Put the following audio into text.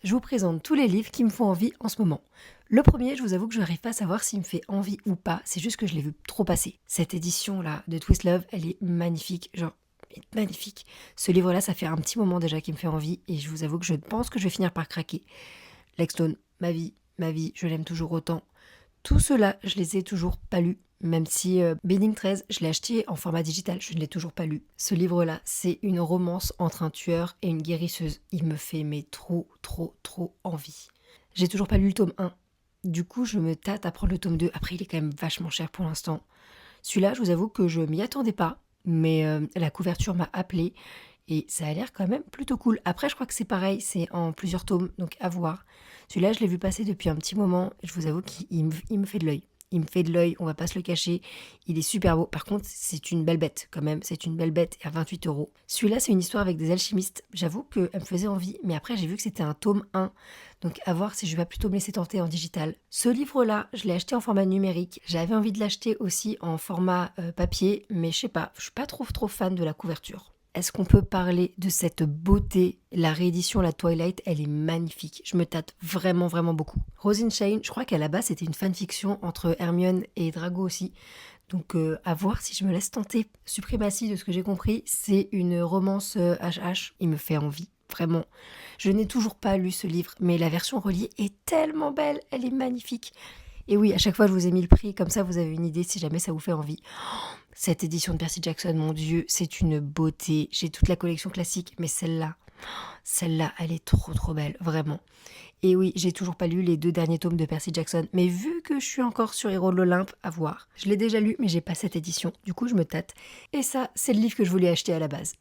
je vous présente tous les livres qui me font envie en ce moment. Le premier, je vous avoue que je n'arrive pas à savoir s'il me fait envie ou pas, c'est juste que je l'ai vu trop passer. Cette édition-là de Twist Love, elle est magnifique, genre magnifique. Ce livre-là, ça fait un petit moment déjà qu'il me fait envie et je vous avoue que je pense que je vais finir par craquer. Lexstone, ma vie, je l'aime toujours autant. Tout cela, je les ai toujours pas lus. Même si Bedding 13, je l'ai acheté en format digital, je ne l'ai toujours pas lu. Ce livre-là, c'est une romance entre un tueur et une guérisseuse. Il me fait mais trop envie. J'ai toujours pas lu le tome 1. Du coup, je me tâte à prendre le tome 2. Après, il est quand même vachement cher pour l'instant. Celui-là, je vous avoue que je m'y attendais pas. Mais la couverture m'a appelée. Et ça a l'air quand même plutôt cool. Après, je crois que c'est pareil, c'est en plusieurs tomes, donc à voir. Celui-là, je l'ai vu passer depuis un petit moment. Je vous avoue qu'il me fait de l'œil. Il me fait de l'œil, on va pas se le cacher. Il est super beau. Par contre, c'est une belle bête quand même. C'est une belle bête à 28 €. Celui-là, c'est une histoire avec des alchimistes. J'avoue qu'elle me faisait envie, mais après, j'ai vu que c'était un tome 1. Donc à voir si je vais plutôt me laisser tenter en digital. Ce livre-là, je l'ai acheté en format numérique. J'avais envie de l'acheter aussi en format papier, mais je sais pas, je suis pas trop fan de la couverture. Est-ce qu'on peut parler de cette beauté? La réédition, la Twilight, elle est magnifique. Je me tâte vraiment beaucoup. Rose in Shine, je crois qu'à la base, c'était une fanfiction entre Hermione et Drago aussi. Donc à voir si je me laisse tenter. Suprématie, de ce que j'ai compris, c'est une romance HH. Il me fait envie, vraiment. Je n'ai toujours pas lu ce livre, mais la version reliée est tellement belle. Elle est magnifique. Et oui, à chaque fois, je vous ai mis le prix. Comme ça, vous avez une idée si jamais ça vous fait envie. Cette édition de Percy Jackson, mon Dieu, c'est une beauté. J'ai toute la collection classique, mais celle-là, elle est trop belle, vraiment. Et oui, j'ai toujours pas lu les 2 derniers tomes de Percy Jackson, mais vu que je suis encore sur Héros de l'Olympe, à voir. Je l'ai déjà lu, mais j'ai pas cette édition, du coup je me tâte. Et ça, c'est le livre que je voulais acheter à la base.